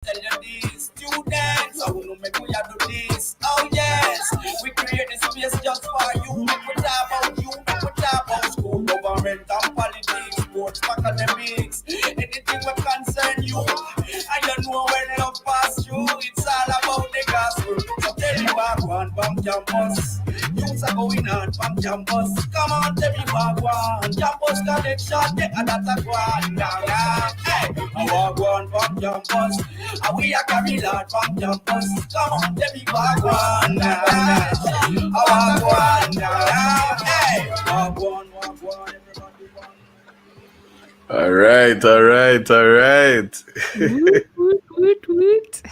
Tell you this, students, I wanna make we do this. Oh yes, we create this space just for you. Make we talk about you, make we talk about school, government and politics, sports, academics, anything that concern you. And you know when love pass through, it's all about the gospel. So tell me what one from campus. Youths are going on from campus. Come on, tell me what one. Campus connection, take a data one. Hey, I walk one from campus. And we are carry lot from campus. Come on, tell me what one. I walk one. Hey, walk one, everybody one. All right. Woot, woot, woot, woot.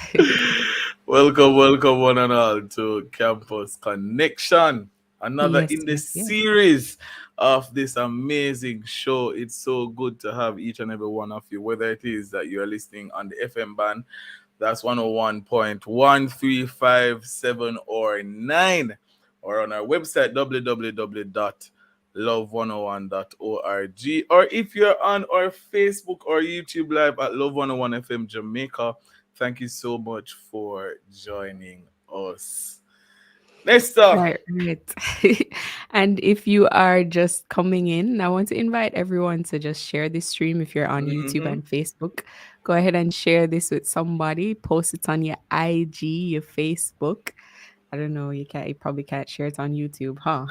Welcome, one and all, to Campus Connection. Another Yes, in the yes, yes. series of this amazing show. It's so good to have each and every one of you, whether it is that you're listening on the FM band, that's 101.1357 or 9, or on our website, www.love101.org, or if you're on our Facebook or YouTube Live at Love 101 FM Jamaica. Thank you so much for joining us. Nesta. Right, right. And if you are just coming in, I want to invite everyone to just share this stream. If you're on YouTube Mm-hmm. and Facebook, go ahead and share this with somebody. Post it on your IG, your Facebook. I don't know, you probably can't share it on YouTube, huh?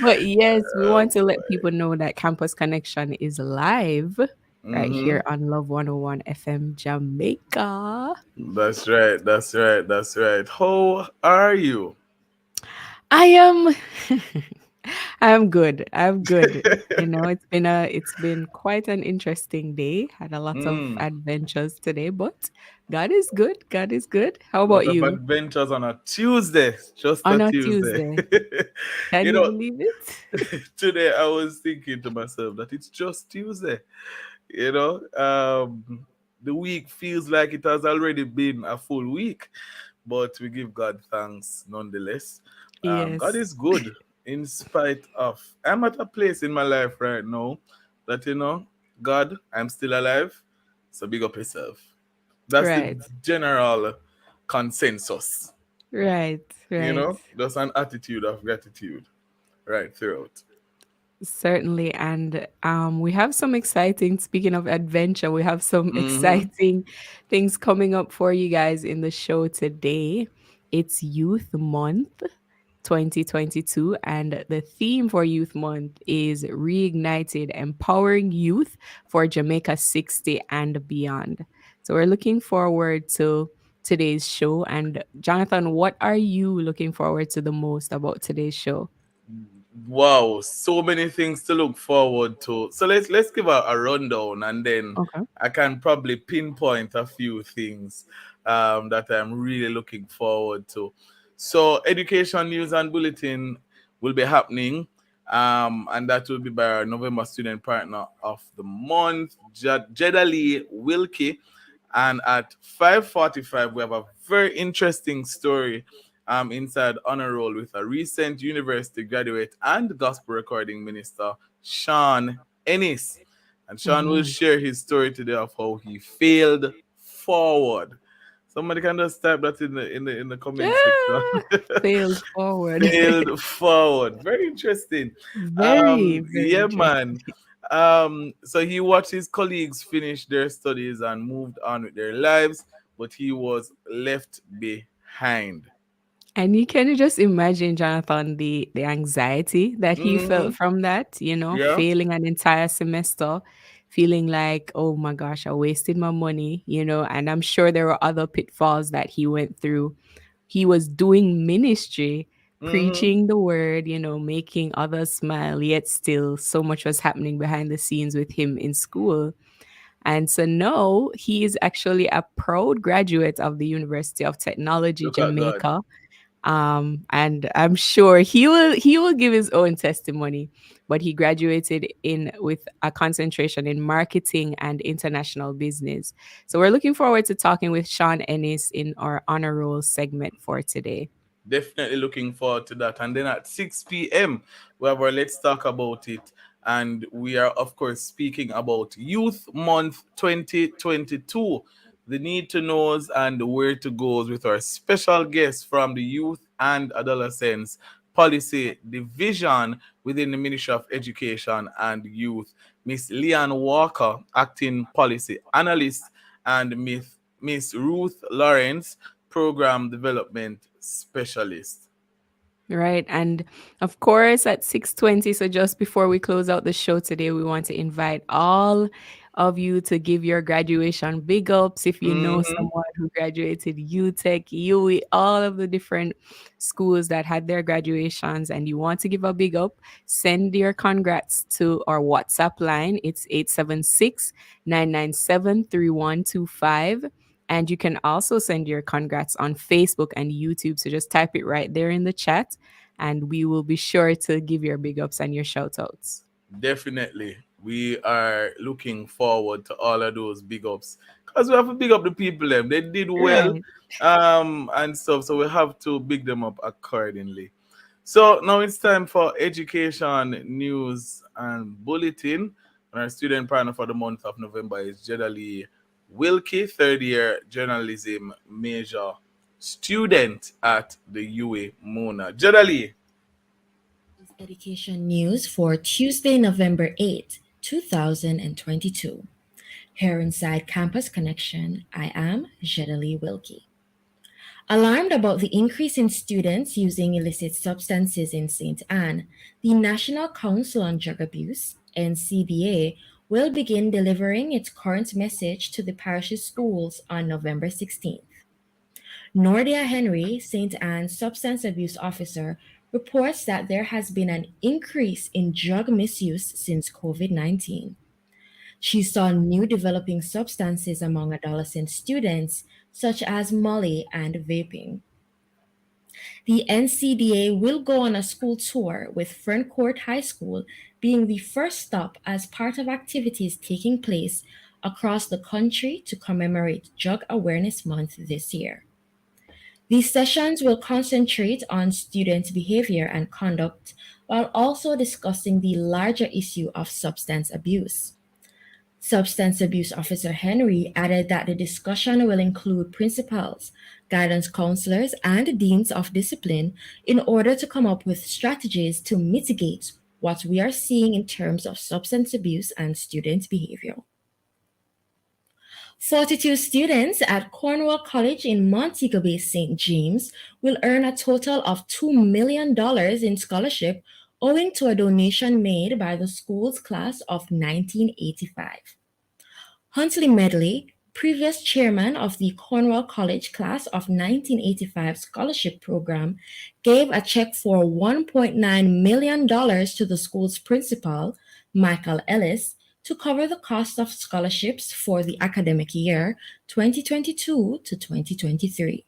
But yes, we want to let people know that Campus Connection is live right Mm-hmm. here on Love 101 FM Jamaica. That's right. How are you? I am I'm good. I'm good. You know, it's been quite an interesting day. Had a lot of Mm. adventures today, but God is good. God is good. How Lot about of you? adventures on a Tuesday. Just a On a Tuesday. Tuesday. Can you you know, believe it? today I was thinking to myself that it's just Tuesday. You know, the week feels like it has already been a full week, but we give God thanks nonetheless. God Yes. is good in spite of. I'm at a place in my life right now that, God, I'm still alive, so big up yourself. That's the Right. general consensus, Right. Right. That's an attitude of gratitude right throughout. Certainly. And we have some exciting, speaking of adventure, we have some Mm-hmm. exciting things coming up for you guys in the show today. It's Youth Month 2022, and the theme for Youth Month is Reignited Empowering Youth for Jamaica 60 and Beyond. So we're looking forward to today's show. And Jonathan, what are you looking forward to the most about today's show? Wow, so many things to look forward to. So let's give a rundown, and then Okay. I can probably pinpoint a few things that I'm really looking forward to. So education news and bulletin will be happening, and that will be by our November student partner of the month, Jedali Wilkie. And at 5:45, we have a very interesting story inside Honor Roll with a recent university graduate and gospel recording minister, Sean Ennis. And Sean will Mhm. share his story today of how he failed forward. Somebody can just type that in the comment section. Ah, failed forward. Failed forward. Very interesting. Very, very Yeah, interesting. man. So he watched his colleagues finish their studies and moved on with their lives, but he was left behind. And you can just imagine, Jonathan, the anxiety that he Mm-hmm. felt from that, Yeah. failing an entire semester, feeling like, oh my gosh, I wasted my money, and I'm sure there were other pitfalls that he went through. He was doing ministry, Mm-hmm. preaching the word, making others smile, yet still so much was happening behind the scenes with him in school. And so now he is actually a proud graduate of the University of Technology, Look at God. Jamaica. And I'm sure he will give his own testimony. But he graduated in with a concentration in marketing and international business. So we're looking forward to talking with Sean Ennis in our honor roll segment for today. Definitely looking forward to that. And then at 6 p.m., we have our Let's Talk About It. And we are, of course, speaking about Youth Month 2022. the need to knows and the where to goes with our special guest from the Youth and Adolescents Policy Division within the Ministry of Education and Youth, Miss Leanne Walker, Acting Policy Analyst, and Miss Ruth Lawrence, Program Development Specialist. Right. And of course, at 6:20, so just before we close out the show today, we want to invite all of you to give your graduation big ups. If you know Mm-hmm. someone who graduated UTech, UE, all of the different schools that had their graduations, and you want to give a big up, send your congrats to our WhatsApp line. It's 876-997-3125. And you can also send your congrats on Facebook and YouTube. So just type it right there in the chat, and we will be sure to give your big ups and your shout outs. Definitely. We are looking forward to all of those big ups. Because we have to big up the people them. They did well Right. and stuff. So we have to big them up accordingly. So now it's time for education news and bulletin. And our student partner for the month of November is Jedali Wilkie, third year journalism major student at the UA Mona. Jedali. Education news for Tuesday, November 8th, 2022. Here inside Campus Connection, I am Jedali Wilkie. Alarmed about the increase in students using illicit substances in St. Anne, the National Council on Drug Abuse, NCDA, will begin delivering its current message to the parish's schools on November 16th. Nordia Henry, St. Anne's substance abuse officer, reports that there has been an increase in drug misuse since COVID 19. She saw new developing substances among adolescent students, such as Molly and vaping. The NCDA will go on a school tour, with Ferncourt High School being the first stop as part of activities taking place across the country to commemorate Drug Awareness Month this year. These sessions will concentrate on student behavior and conduct while also discussing the larger issue of substance abuse. Substance Abuse Officer Henry added that the discussion will include principals, guidance counselors, and deans of discipline in order to come up with strategies to mitigate what we are seeing in terms of substance abuse and student behavior. 42 students at Cornwall College in Montego Bay, St. James will earn a total of $2 million in scholarship owing to a donation made by the school's class of 1985. Huntley Medley, previous chairman of the Cornwall College class of 1985 scholarship program, gave a check for $1.9 million to the school's principal, Michael Ellis, to cover the cost of scholarships for the academic year 2022 to 2023.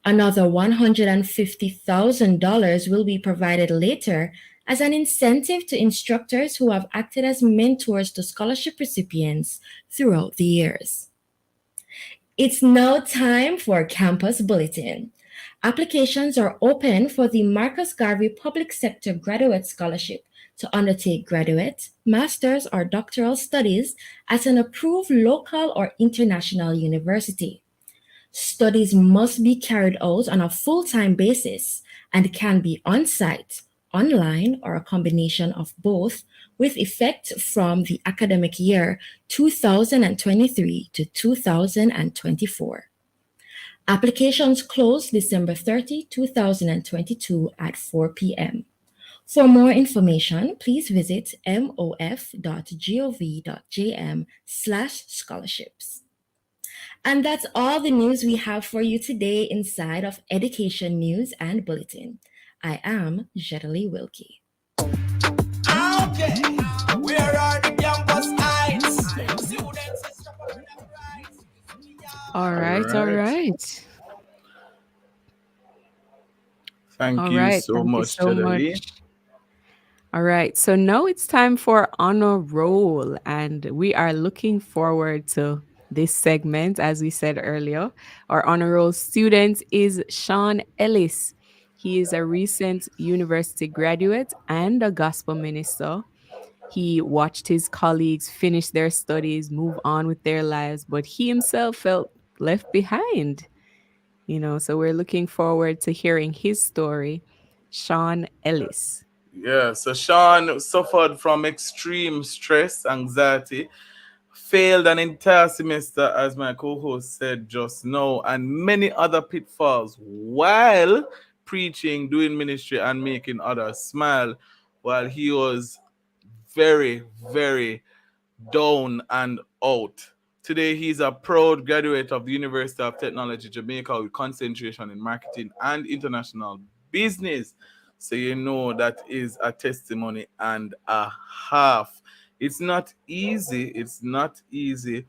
Another $150,000 will be provided later as an incentive to instructors who have acted as mentors to scholarship recipients throughout the years. It's now time for Campus Bulletin. Applications are open for the Marcus Garvey Public Sector Graduate Scholarship to undertake graduate, master's, or doctoral studies at an approved local or international university. Studies must be carried out on a full-time basis and can be on-site, online, or a combination of both, with effect from the academic year 2023 to 2024. Applications close December 30, 2022 at 4 p.m. For more information, please visit mof.gov.jm/scholarships. And that's all the news we have for you today inside of Education News and Bulletin. I am Jetali Wilkie. Okay, where are the campus heights? Students is shuffling them right. All All right. All right. right. Thank All you right. so Thank you much, so Jedali. much. All right. So now it's time for honor roll. And we are looking forward to this segment. As we said earlier, our honor roll student is Sean Ellis. He is a recent university graduate and a gospel minister. He watched his colleagues finish their studies, move on with their lives, but he himself felt left behind. So we're looking forward to hearing his story. Sean Ellis. Yeah, so Sean suffered from extreme stress, anxiety, failed an entire semester, as my co host said just now, and many other pitfalls while preaching, doing ministry, and making others smile while he was very, very down and out. Today, he's a proud graduate of the University of Technology, Jamaica, with concentration in marketing and international business. So, that is a testimony and a half. It's not easy. It's not easy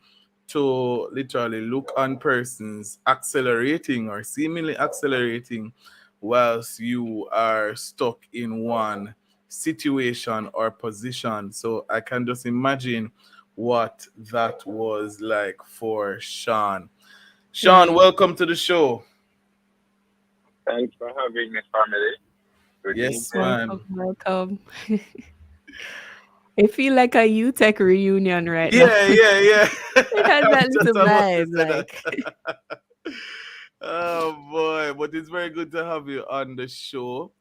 to literally look on persons accelerating or seemingly accelerating whilst you are stuck in one situation or position. So I can just imagine what that was like for Sean. Sean, Mm. welcome to the show. Thanks for having me, family. Good Yes, evening. Welcome, man. welcome. It feel like a UTech reunion right now. Yeah, yeah, yeah. It has I was that just little about to vibe, say that. like. Oh boy, but it's very good to have you on the show.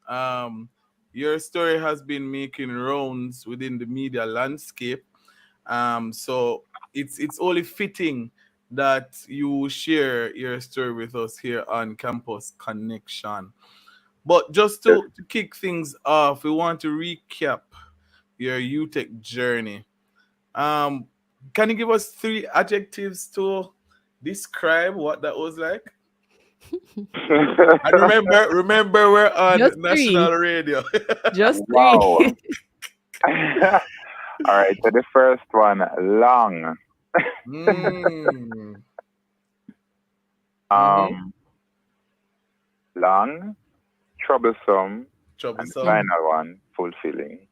Your story has been making rounds within the media landscape. So it's only fitting that you share your story with us here on Campus Connection. But just Yes. to kick things off, we want to recap your UTech journey. Um, can you give us three adjectives to describe what that was like? And remember, we're on Just national three. radio. Just three. Wow. All right. So the first one, long. mm. Mm-hmm. Um, long, troublesome, and the Troublesome. Mm. final one, fulfilling.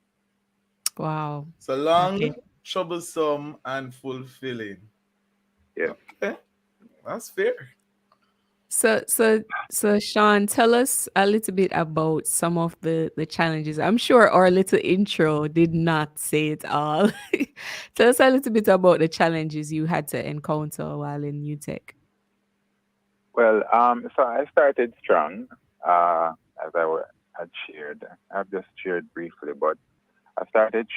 Wow. So Okay. long, troublesome, and fulfilling. Yes. Okay, that's fair. So Sean, tell us a little bit about some of the challenges. I'm sure our little intro did not say it all. Tell us a little bit about the challenges you had to encounter while in UTech. Well, so I started strong, as had shared. I've just shared briefly, but I started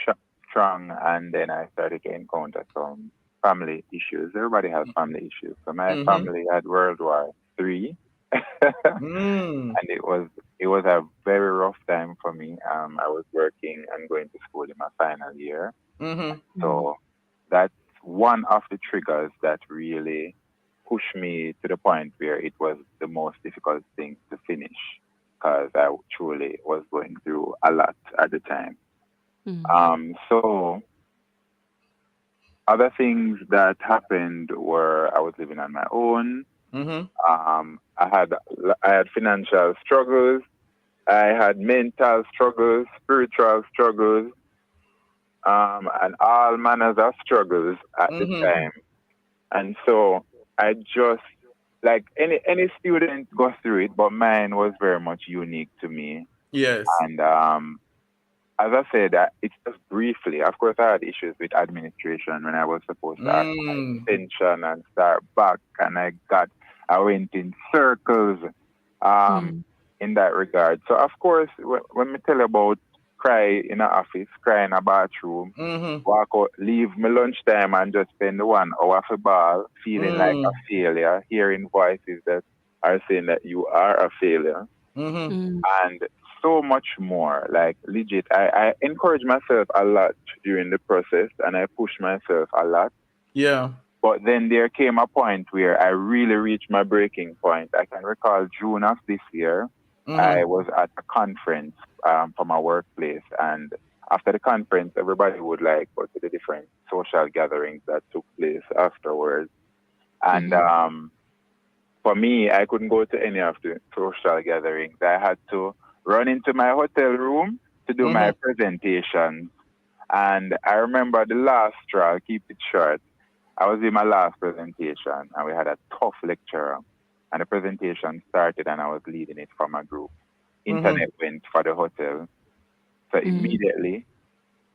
strong, and then I started to encounter some family issues. Everybody has family issues. So my Mm-hmm. family had World War III, and Mm. it was a very rough time for me. I was working and going to school in my final year, Mm-hmm. Mm. so that's one of the triggers that really pushed me to the point where it was the most difficult thing to finish because I truly was going through a lot at the time. Mm. So other things that happened were I was living on my own. Mm-hmm. I had financial struggles. I had mental struggles, spiritual struggles, and all manners of struggles at the Mm-hmm. time. And so I just like any student goes through it, but mine was very much unique to me. Yes. And as I said, it's just briefly. Of course, I had issues with administration when I was supposed to ask for my Mm. extension and start back, and I went in circles um, Mm. in that regard. So, of course, when we tell about cry in an office, cry in a bathroom, Mm-hmm. walk out, leave my lunchtime and just spend 1 hour for ball, feeling like a Mm. failure, hearing voices that are saying that you are a failure Mm-hmm. Mm. and so much more. Like legit, I encourage myself a lot during the process and I push myself a lot. Yeah. But then there came a point where I really reached my breaking point. I can recall June of this year, Mm-hmm. I was at a conference for my workplace. And after the conference, everybody would like go to the different social gatherings that took place afterwards. And Mhm. for me, I couldn't go to any of the social gatherings. I had to run into my hotel room to do Mm-hmm. my presentation. And I remember the last straw, I'll keep it short. I was in my last presentation and we had a tough lecturer. And the presentation started and I was leading it from a group. Mm-hmm. Internet went for the hotel. So Mhm. immediately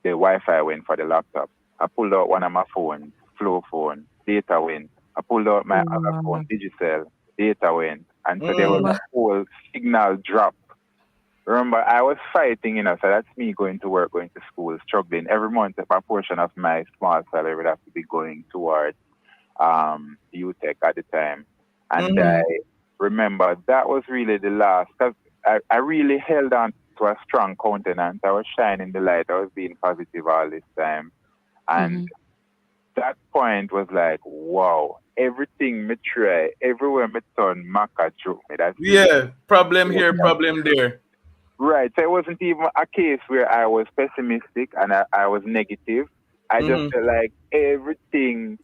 the Wi-Fi went for the laptop. I pulled out one of my phones, flow phone, data went. I pulled out my other Wow. phone, Digicel, data went. And so there was Mm. Wow. a whole signal drop. Remember, I was fighting, so that's me going to work, going to school, struggling. Every month, a portion of my small salary would have to be going towards UTech at the time. And I Mhm. remember that was really the last, because I really held on to a strong countenance. I was shining the light. I was being positive all this time. And Mhm. that point was like, wow, everything me try, everywhere me turn, Maka through me. That's really Yeah, problem here, problem there. right. So it wasn't even a case where I was pessimistic and I was negative. I just Hmm. felt like everything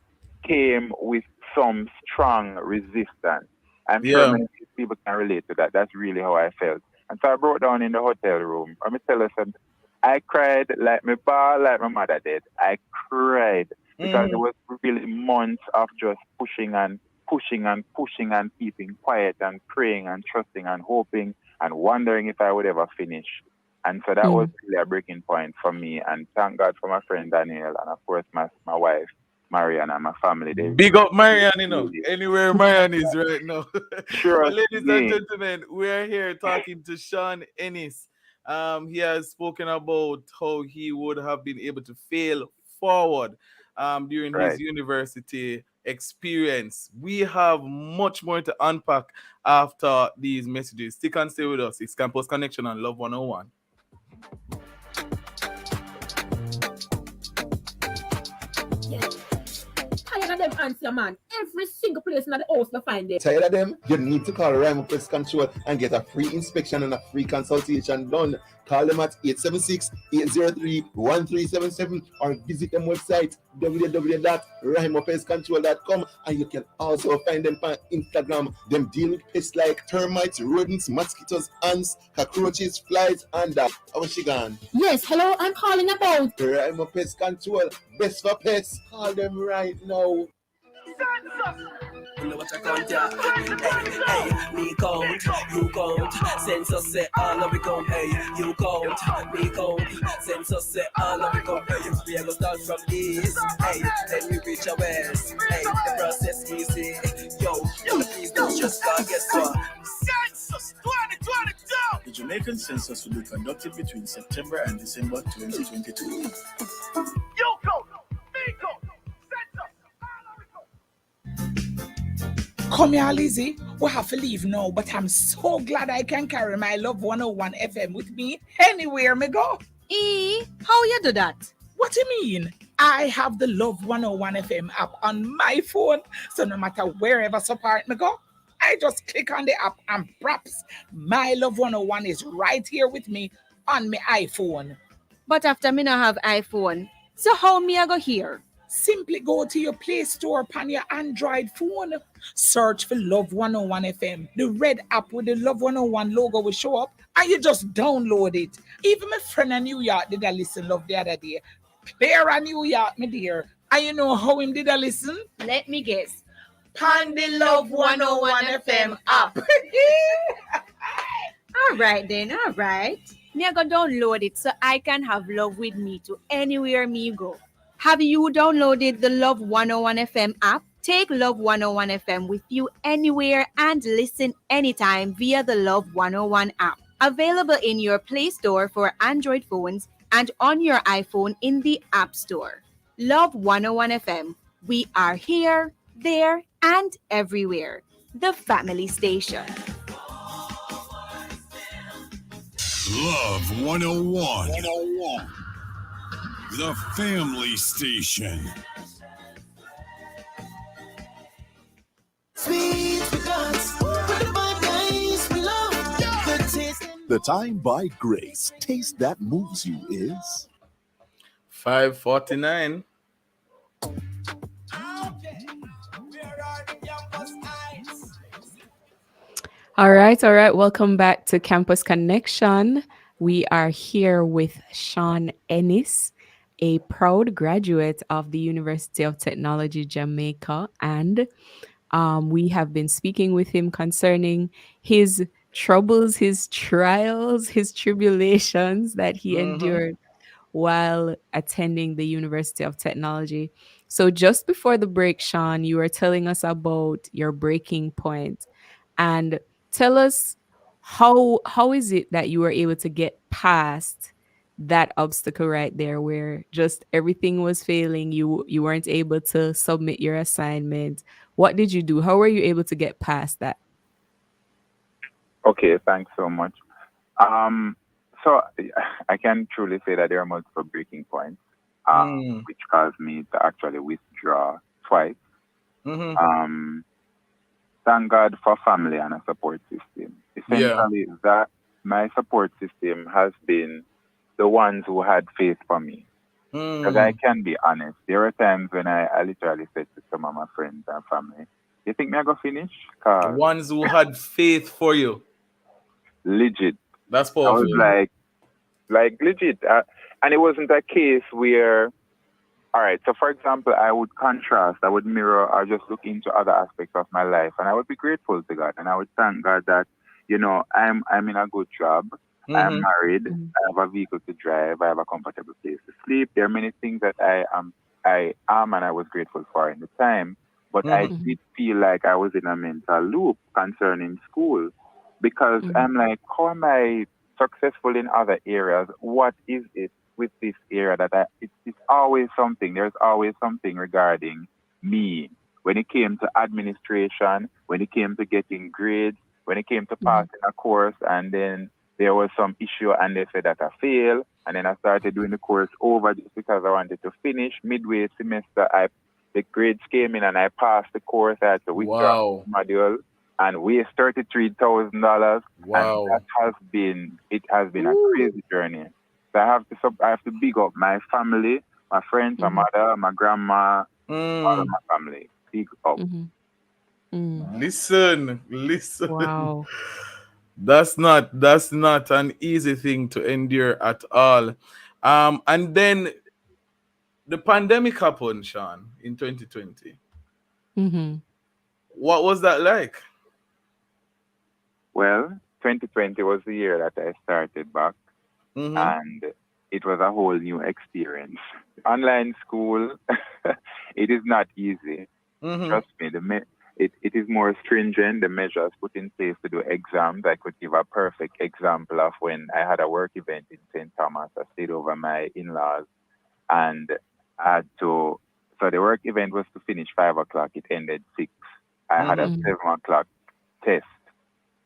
came with some strong resistance. I'm sure Yeah. many people can relate to that. That's really how I felt. And so I broke down in the hotel room. Let me tell you something. I cried like my ball, like my mother did. I cried because it Hmm. was really months of just pushing and pushing and pushing and keeping quiet and praying and trusting and hoping and wondering if I would ever finish. And so that was Mm. really a breaking point for me. And thank God for my friend Daniel and of course my wife, Mariana, and my family. They Big up really, Marianne, really anywhere Marianne is right now. But trust ladies and me. gentlemen, we are here talking to Sean Ennis. He has spoken about how he would have been able to fail forward during his Right. university experience. We have much more to unpack after these messages. Stick and stay with us. It's Campus Connection on Love 101. Tired of them? You need to call Rhyme Pest Control and get a free inspection and a free consultation done. Call them at 876-803-1377 or visit them website www.rhymopestcontrol.com, and you can also find them on Instagram. Them deal with pests like termites, rodents, mosquitoes, ants, cockroaches, flies, and that. How is she gone? Yes, hello, I'm calling about. Rhyme Pest Control, best for pests. Call them right now. You know what I count, yeah. Hey, me count, you count. Census say all of we count. Hey, you count, me count. Census say all of we count. Hey, we are gonna start from east. Hey, then we reach our west. Hey, the process easy. Yo, please don't just go guess what? Census 2022. The Jamaican census will be conducted between September and December 2022. You count, me count. Come here, Lizzie. We have to leave now, but I'm so glad I can carry my Love 101 FM with me anywhere me go. How you do that? What do you mean? I have the Love 101 FM app on my phone, so no matter wherever support me go, I just click on the app and props. My Love 101 is right here with me on my iPhone. But after me not have iPhone, so how me I go here? Simply go to your Play Store on your Android phone. Search for Love 101 FM. The red app with the Love 101 logo will show up and you just download it. Even my friend in New York did a listen love the other day. Claire in New York, my dear. And you know how him did a listen? Let me guess. Pan the Love 101 FM app. All right then, all right. Me I go download it so I can have love with me to anywhere me go. Have you downloaded the Love 101 FM app? Take Love 101 FM with you anywhere and listen anytime via the Love 101 app. Available in your Play Store for Android phones and on your iPhone in the App Store. Love 101 FM. We are here, there, and everywhere. The family station. Love 101. The family station. The time by grace. Taste that moves you is 5:49. All right, all right. Welcome back to Campus Connection. We are here with Sean Ennis, a proud graduate of the University of Technology, Jamaica, and we have been speaking with him concerning his troubles, his trials, his tribulations that he Mhm. endured while attending the University of Technology. So just before the break, Sean, you were telling us about your breaking point, and tell us how is it that you were able to get past that obstacle right there where just everything was failing, you weren't able to submit your assignment. What did you do? How were you able to get past that? Okay, thanks so much. Um, so I can truly say that there are multiple breaking points, Mm. which caused me to actually withdraw twice. Mm-hmm. Um, thank God for family and a support system. Yeah. Essentially, that my support system has been the ones who had faith for me. Because I Mm. can be honest, there are times when I literally said to some of my friends and family, "You think me I go finish?" Cause Ones who had faith for you. legit, That's I was powerful. like legit, and it wasn't a case where. All right, so for example, I would contrast, I would mirror, or just look into other aspects of my life, and I would be grateful to God, and I would thank God that, I'm in a good job, I'm Mm-hmm. married, Mhm. I have a vehicle to drive, I have a comfortable place to sleep. There are many things that I am, and I was grateful for in the time, but I Mm-hmm. Mhm. did feel like I was in a mental loop concerning school, because Mhm. I'm like, how am I successful in other areas? What is it with this area that it's always something. There's always something regarding me. When it came to administration, when it came to getting grades, when it came to Mhm. passing a course, and then there was some issue and they said that I failed. And then I started doing the course over just because I wanted to finish. Midway semester, the grades came in and I passed the course. I had to withdraw Wow. the module and waste $33,000. And Wow. it has been a Ooh. crazy journey. So I have to big up my family, my friends, my Mhm. mother, my grandma, all of Mm. my family. Big up. Mhm. Mm. Listen. Wow. That's not an easy thing to endure at all. And then the pandemic happened, Sean, in 2020. Mhm. What was that like? Well, 2020 was the year that I started back, Mm-hmm. and it was a whole new experience. Online school, it is not easy. Mm-hmm. Trust me, it is more stringent. The measures put in place to do exams. I could give a perfect example of when I had a work event in St. Thomas. I stayed over my in-laws, and I had to. So the work event was to finish 5 o'clock. It ended 6. I had a Mm-hmm. Mhm. 7 o'clock test,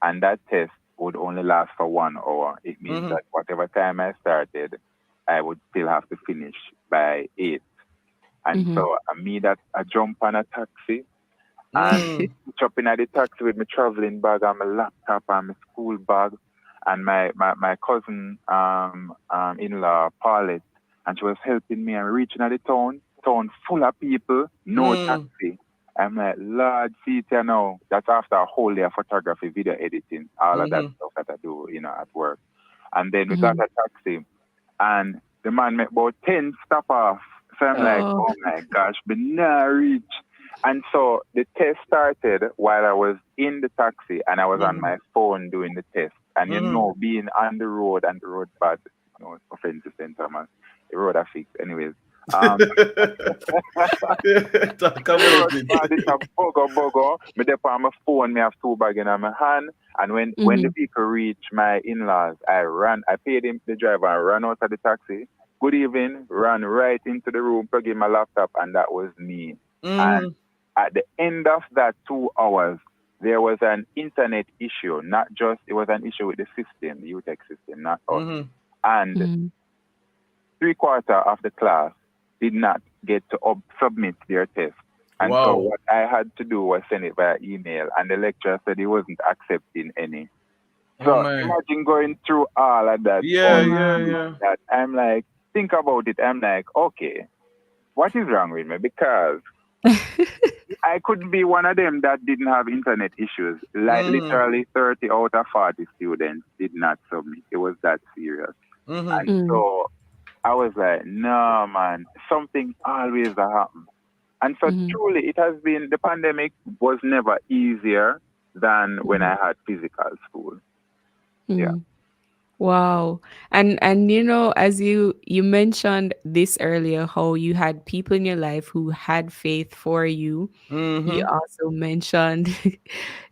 and that test would only last for 1 hour. It means Mm-hmm. that whatever time I started, I would still have to finish by 8. And Mhm. so me that I jump on a taxi and Mm. jumping at the taxi with my traveling bag and my laptop and my school bag and my cousin in-law Paulette, and she was helping me and reaching at the town full of people, no Mm. taxi. I'm like, Lord, see it here now. That's after a whole day of photography, video editing, all of that Mm-hmm. stuff that I do, at work. And then we got Mhm. a taxi and the man made about 10 stop off. So I'm like, Oh. oh my gosh, but now reach. And so the test started while I was in the taxi and I was on Mm-hmm. my phone doing the test. And Mm-hmm. being on the road and the road bad, no offense to St. Thomas, the road are fixed. Anyways, um, Talk the about road bad, it's it. a bogo. Me dey on my phone, me have two bag in my hand. And when the Mhm. vehicle reached my in-laws, I paid him the driver and ran out of the taxi. Good evening, ran right into the room, plug in my laptop, and that was me. And Mm-hmm. at the end of that 2 hours, there was an internet issue, not just, it was an issue with the system, the UTech system, not us. Mm-hmm. And Mhm. three-quarter of the class did not get to submit their test. And so Wow. what I had to do was send it via email, and the lecturer said he wasn't accepting any. Oh So my. imagine going through all of that, Yeah, all yeah, Wow. yeah. that. I'm like, think about it. I'm like, okay, what is wrong with me? Because I could be one of them that didn't have internet issues. Like Mm-hmm. literally 30 out of 40 students did not submit. It was that serious. Mm-hmm. And Mm. so I was like, no, man, something always happen. And so Mhm. truly, it has been, the pandemic was never easier than when Mhm. I had physical school. Yeah. Mhm. Wow. And you know, as you mentioned this earlier, how you had people in your life who had faith for you. You Mm-hmm. also mentioned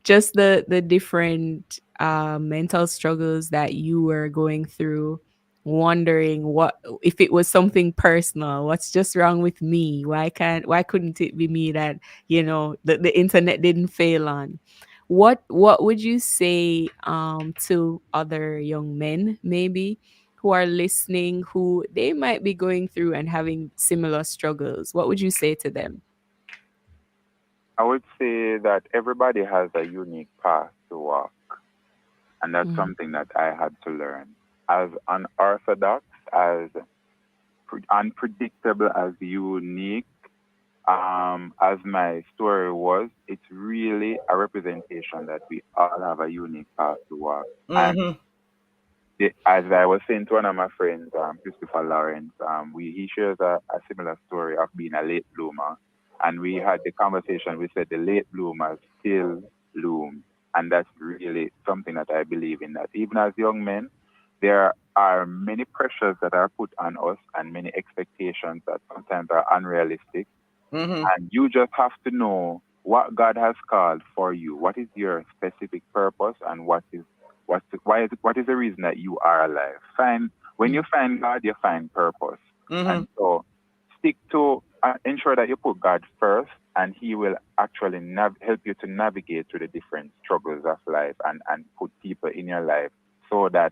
just the different mental struggles that you were going through, wondering what if it was something personal, what's just wrong with me? Why couldn't it be me that, the internet didn't fail on? What would you say to other young men maybe who are listening, who they might be going through and having similar struggles? What would you say to them? I would say that everybody has a unique path to walk, and that's Mm, something that I had to learn. As unorthodox, as unpredictable, as unique as my story was, it's really a representation that we all have a unique path to walk. And Mm-hmm. as I was saying to one of my friends, Christopher Lawrence, he shares a similar story of being a late bloomer. And we had the conversation, we said the late bloomers still bloom. And that's really something that I believe in, that even as young men, there are many pressures that are put on us and many expectations that sometimes are unrealistic, Mm-hmm. and you just have to know what God has called for you. What is your specific purpose, and what is the reason that you are alive? When you mm, find God, you find purpose, Mm-hmm. and so stick to ensure that you put God first, and He will actually help you to navigate through the different struggles of life, and put people in your life so that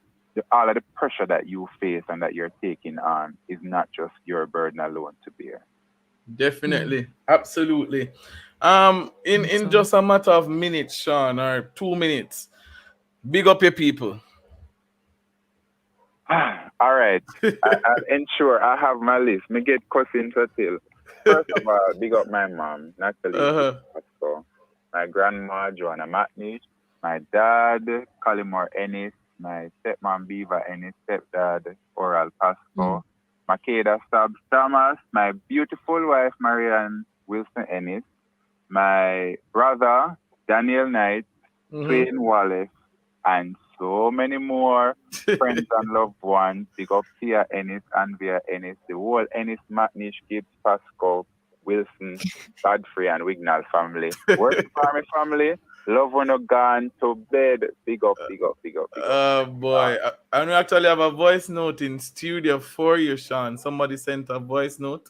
all of the pressure that you face and that you're taking on is not just your burden alone to bear. mm. Definitely. Absolutely. In Awesome. just a matter of minutes, Sean, or 2 minutes, big up your people. All right. I'll ensure I have my list. Me get cousin to tell. First of all, big up my mom, Natalie Uh-huh. Pasco, my grandma, Joanna Matney, my dad, Collymore Ennis, my stepmom, Beaver Ennis, stepdad, Oral Mm, Pasco, Makeda Stubbs Thomas, my beautiful wife, Marianne Wilson Ennis, my brother, Daniel Knight, Mm-hmm. Twain Wallace, and so many more friends and loved ones. Big up Tia Ennis, Anvia Ennis, the whole Ennis, Matnish, Gibbs, Pascal, Wilson, Godfrey, and Wignall family. Working Farmy family, love when you gone to bed. Big up, big up, big up, big up. Oh boy. And we actually have a voice note in studio for you, Sean. Somebody sent a voice note.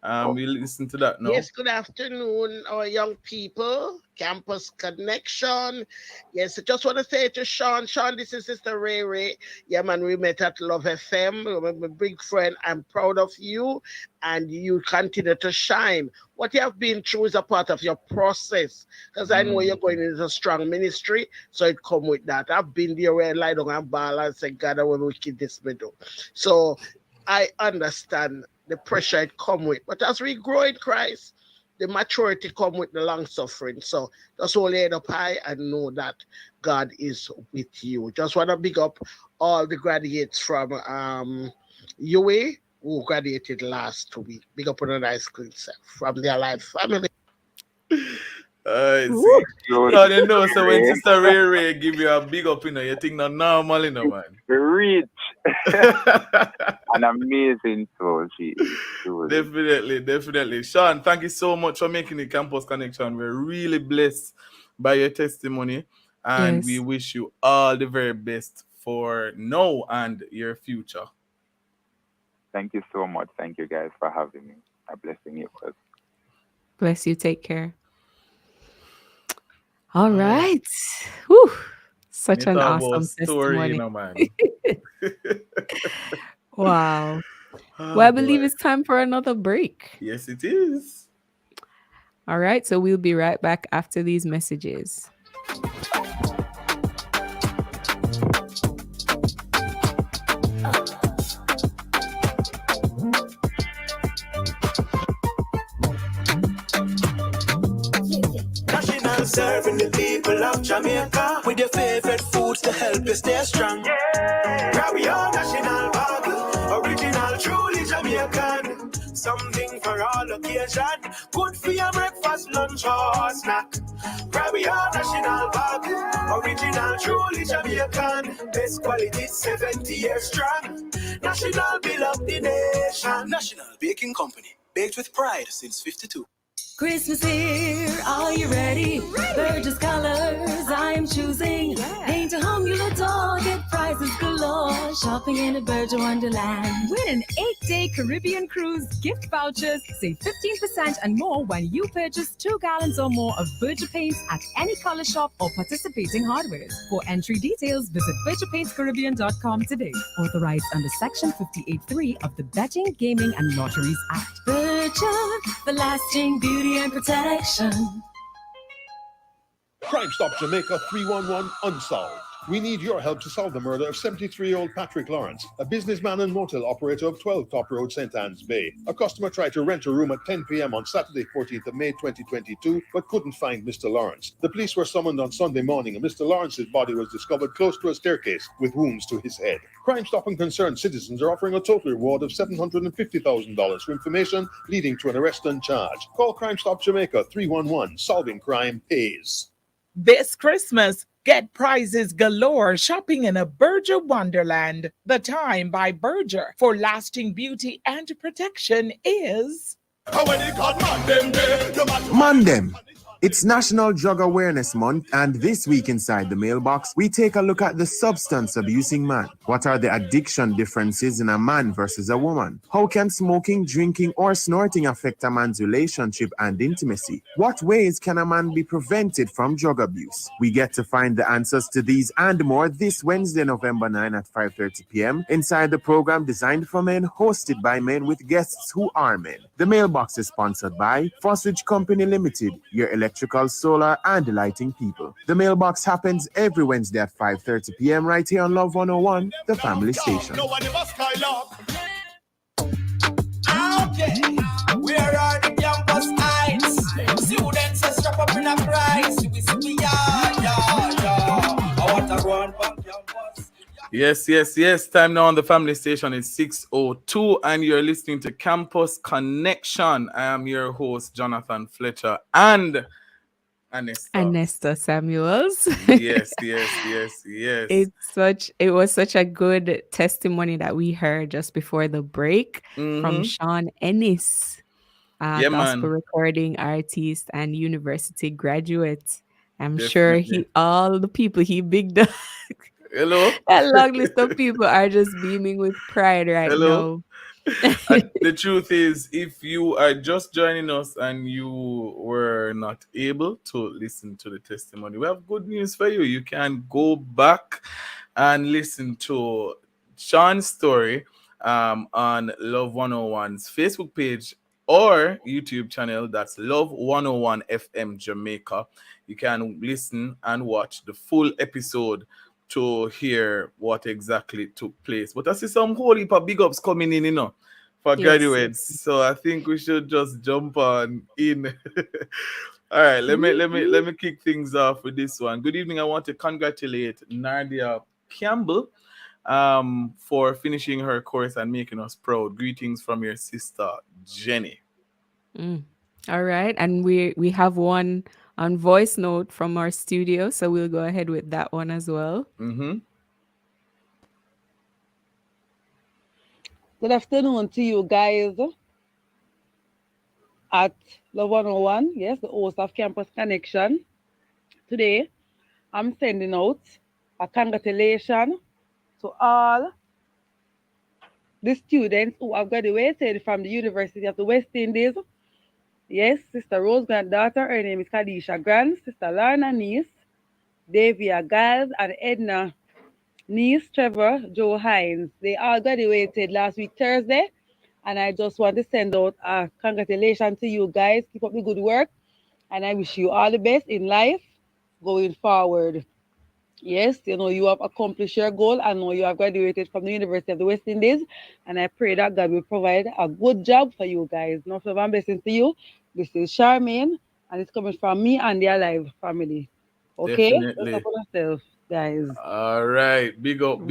Oh, We listen to that now. Yes, good afternoon, our young people, Campus Connection. Yes, I just want to say to Sean, this is Sister Ray Ray. Yeah, man, we met at Love FM. You're my big friend. I'm proud of you, and you continue to shine. What you have been through is a part of your process, because I know you're going into a strong ministry, so it come with that. I've been there where I lie down and ball and say, God, I want to keep this middle. So I understand the pressure it come with. But as we grow in Christ, the maturity come with the long suffering. So just hold your head up high and know that God is with you. Just want to big up all the graduates from UA who graduated last week. Big up on a nice clean self from their life family. Woo. See. good. So you know, so when Ray. Sister Ray Ray give you a big up, you think not normal, man. Reach. An amazing soul she is, truly. Definitely, definitely. Sean, thank you so much for making the campus connection. We're really blessed by your testimony, and we Yes. wish you all the very best for now and your future. Thank you so much. Thank you guys for having me. A blessing it was. Bless you. Take care. All All right. right. Whew. Such You an talk about awesome story, testimony. man. Wow. Well, Oh I believe boy. it's time for another break. Yes, it is. All right. So we'll be right back after these messages. National serving the people of Jamaica with your favorite foods to help you stay strong. Grab your national bottle, original, truly Jamaican. Something for all occasion, good for your breakfast, lunch or snack. Grab your national bottle, Original, truly Jamaican. Best quality, 70 years strong. National, build up the nation. National Baking Company, baked with pride since 52. Christmas here, are you ready? Burgess colors I'm choosing. Paint a home you'll adore, get prizes galore. Shopping in a Burgess Wonderland. Win an 8-day Caribbean cruise, gift vouchers, save 15% and more when you purchase 2 gallons or more of Burgess paints at any color shop or participating hardware. For entry details, visit BurgessPaintsCaribbean.com today. Authorized under Section 58.3 of the Betting, Gaming and Lotteries Act. Burgess, the lasting beauty and protection. Crime Stop Jamaica 311 Unsolved. We need your help to solve the murder of 73-year-old Patrick Lawrence, a businessman and motel operator of 12 Top Road, St. Anne's Bay. A customer tried to rent a room at 10 p.m. on Saturday, 14th of May 2022, but couldn't find Mr. Lawrence. The police were summoned on Sunday morning, and Mr. Lawrence's body was discovered close to a staircase with wounds to his head. Crime Stop and concerned citizens are offering a total reward of $750,000 for information leading to an arrest and charge. Call Crime Stop Jamaica 311. Solving crime pays. This Christmas, get prizes galore shopping in a Burgess Wonderland. The time by Burgess for lasting beauty and protection is... Mandem. It's National Drug Awareness Month, and this week inside the mailbox, we take a look at the substance abusing man. What are the addiction differences in a man versus a woman? How can smoking, drinking, or snorting affect a man's relationship and intimacy? What ways can a man be prevented from drug abuse? We get to find the answers to these and more this Wednesday, November 9 at 5:30 p.m. inside the program designed for men, hosted by men with guests who are men. The mailbox is sponsored by Foswich Company Limited, your electrical, solar, and lighting people. The mailbox happens every Wednesday at 5:30 p.m. right here on Love 101, the family station. Okay, where are the campus heights? Students are strapped up in a price. We I want to go on back campus. Yes. Time now on the family station is 6:02, and you're listening to Campus Connection. I am your host, Jonathan Fletcher, and Anesta Samuels. Yes. It was such a good testimony that we heard just before the break from Sean Ennis, gospel recording artist and university graduate. I'm sure all the people he bigged up. Hello. That long list of people are just beaming with pride right now. The truth is, if you are just joining us and you were not able to listen to the testimony, we have good news for you. You can go back and listen to Sean's story on Love 101's Facebook page or YouTube channel. That's Love 101 FM Jamaica. You can listen and watch the full episode to hear what exactly took place. But I see some whole heap of big ups coming in, for graduates. Yes. So I think we should just jump on in. All right, let me kick things off with this one. Good evening. I want to congratulate Nadia Campbell for finishing her course and making us proud. Greetings from your sister Jenny. All right, and we have one on voice note from our studio, so we'll go ahead with that one as well. Good afternoon to you guys at Love 101, yes, the host of Campus Connection. Today, I'm sending out a congratulations to all the students who have graduated from the University of the West Indies. Yes, Sister Rose granddaughter, her name is Kadisha Grant, Sister Lorna niece, Davia Giles, and Edna niece, Trevor, Joe Hines. They all graduated last week, Thursday, and I just want to send out a congratulations to you guys. Keep up the good work, and I wish you all the best in life going forward. Yes, you have accomplished your goal. I know you have graduated from the University of the West Indies, and I pray that God will provide a good job for you guys. Enough love and blessings to you. This is Charmaine, and it's coming from me and the Alive family. Okay? Definitely. Look up on yourself, guys. All right. Big up. All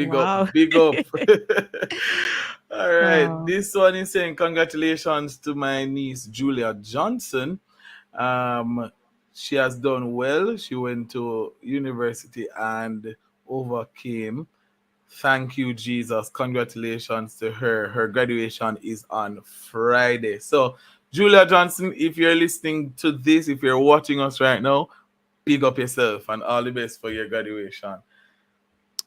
right. Wow. This one is saying congratulations to my niece, Julia Johnson. she has done well. She went to university and overcame. Thank you, Jesus. Congratulations to her. Her graduation is on Friday. So, Julia Johnson, if you're listening to this, if you're watching us right now, big up yourself and all the best for your graduation.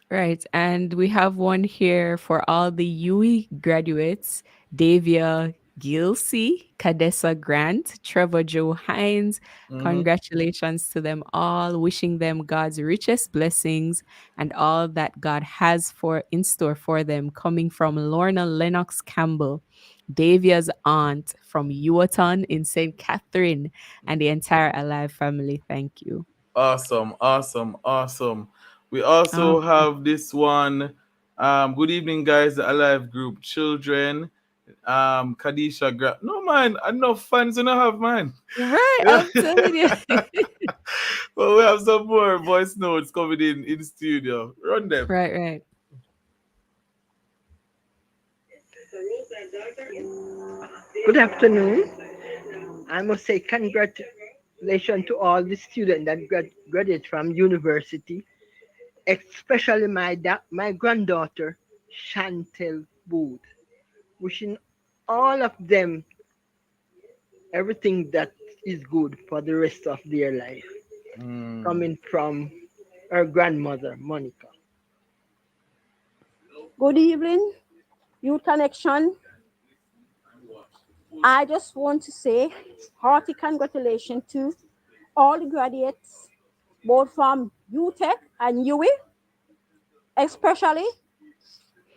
Right. And we have one here for all the UE graduates: Davia Gilsey, Cadessa Grant, Trevor Joe Hines. Mhm. Congratulations to them all. Wishing them God's richest blessings and all that God has for in store for them, coming from Lorna Lennox Campbell, Davia's aunt from Ewaton in St. Catherine, and the entire Alive family. Thank you. Awesome, awesome, awesome. We Oh, also have this one. Good evening, guys. The Alive Group Children. Kadisha No man, enough fans and I have man. right. Yeah. I'm telling you. Well, we have some more voice notes coming in studio. Run them. Right, right. Good afternoon. I must say congratulations to all the students that graduate from university, especially my granddaughter, Chantel Booth. Wishing all of them everything that is good for the rest of their life. Coming from her grandmother, Monica. Good evening, Youth Connection. I just want to say hearty congratulations to all the graduates, both from UTech and UE, especially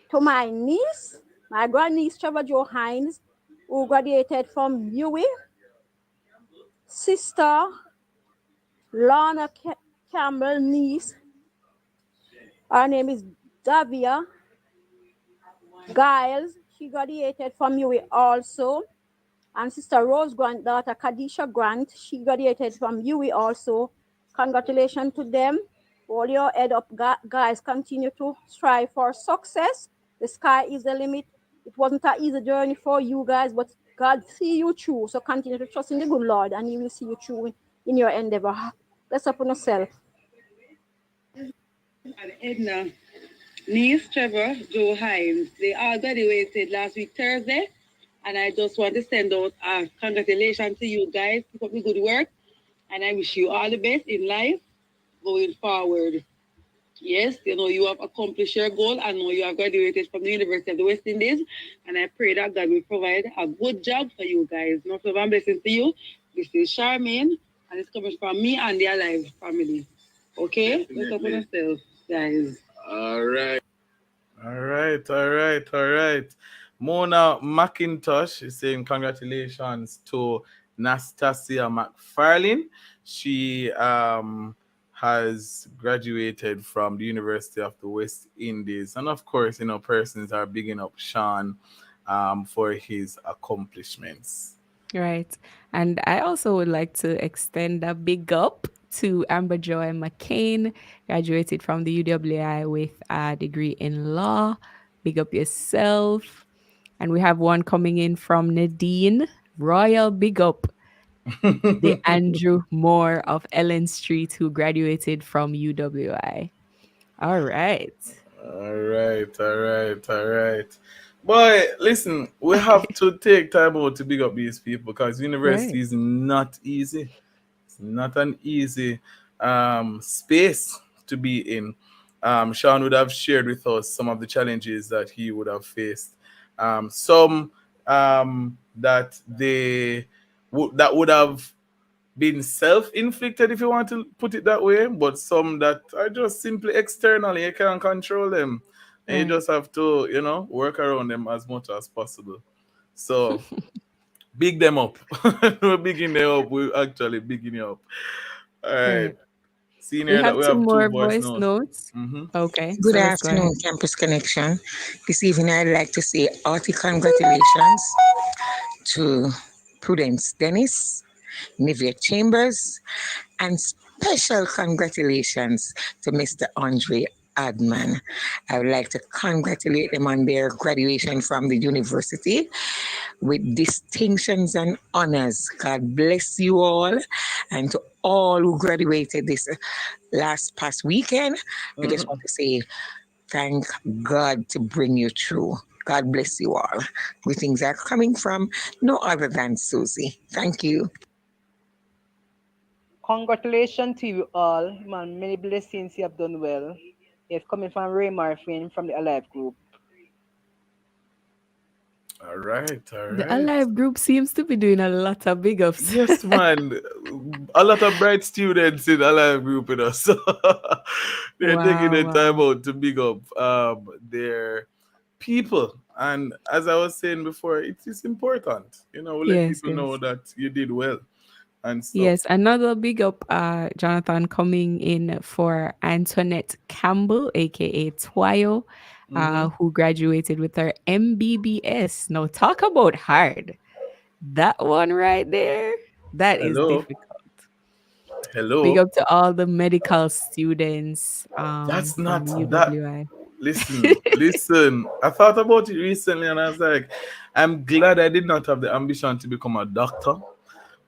to my niece, my grandniece Trevor Joe Hines, who graduated from UE, sister Lorna Campbell niece. Her name is Davia Giles. She graduated from UE also. And Sister Rose granddaughter Kadisha Grant, she graduated from UE also. Congratulations to them. Hold your head up, guys. Continue to strive for success. The sky is the limit. It wasn't an easy journey for you guys, but God see you through. So continue to trust in the good Lord, and He will see you through in your endeavor. Bless up on yourself. And Edna, niece Trevor, Joe Hines, they all graduated last week, Thursday. And I just want to send out a congratulations to you guys. Keep up the good work. And I wish you all the best in life going forward. Yes, you have accomplished your goal. I know you have graduated from the University of the West Indies. And I pray that God will provide a good job for you guys. Much love and blessings to you. This is Charmaine. And it's coming from me and the Alive family. Okay? Look up on yourself, guys. All right. All right, all right, all right. Mona McIntosh is saying congratulations to Nastasia McFarlane. She has graduated from the University of the West Indies. And of course, persons are bigging up Sean for his accomplishments. Right. And I also would like to extend a big up to Amber Joy McCain, graduated from the UWI with a degree in law. Big up yourself. And we have one coming in from Nadine, Royal Big Up, the Andrew Moore of Ellen Street, who graduated from UWI. All right. All right, all right, all right. Boy, listen, we have to take time out to big up these people because university Right. is not easy. It's not an easy space to be in. Sean would have shared with us some of the challenges that he would have faced. Some that that would have been self-inflicted, if you want to put it that way, but some that are just simply external. You can't control them, and you Right. just have to, work around them as much as possible. So big them up. We're bigging them up. We're actually bigging you up. All right. Right. Seeing We here that have we two have two more voice voice notes. notes. Mm-hmm. Okay, Good so let's go afternoon, ahead. Campus Connection. This evening, I'd like to say hearty congratulations to Prudence Dennis, Nivea Chambers, and special congratulations to Mr. Andre Adman. I would like to congratulate them on their graduation from the university with distinctions and honors. God bless you all. And to all who graduated this last past weekend, I just want to say thank God to bring you through. God bless you all. Greetings are coming from no other than Susie. Thank you. Congratulations to you all, man. Many blessings. You have done well. It's coming from Ray Marfin from the Alive Group. All right, all The right. Alive group seems to be doing a lot of big ups. Yes, man. A lot of bright students in Alive Group, so they're taking Wow, the time wow. out to big up their people. And as I was saying before, it is important. We let Yes, people know yes. that you did well and stuff. Yes, another big up, Jonathan, coming in for Antoinette Campbell, aka Twayo, Mm-hmm. who graduated with her MBBS. Now, talk about hard. That one right there, that is Hello. difficult. Big Hello. up to all the medical students That's from not the that. UWI. Listen. I thought about it recently and I was like, I'm glad I did not have the ambition to become a doctor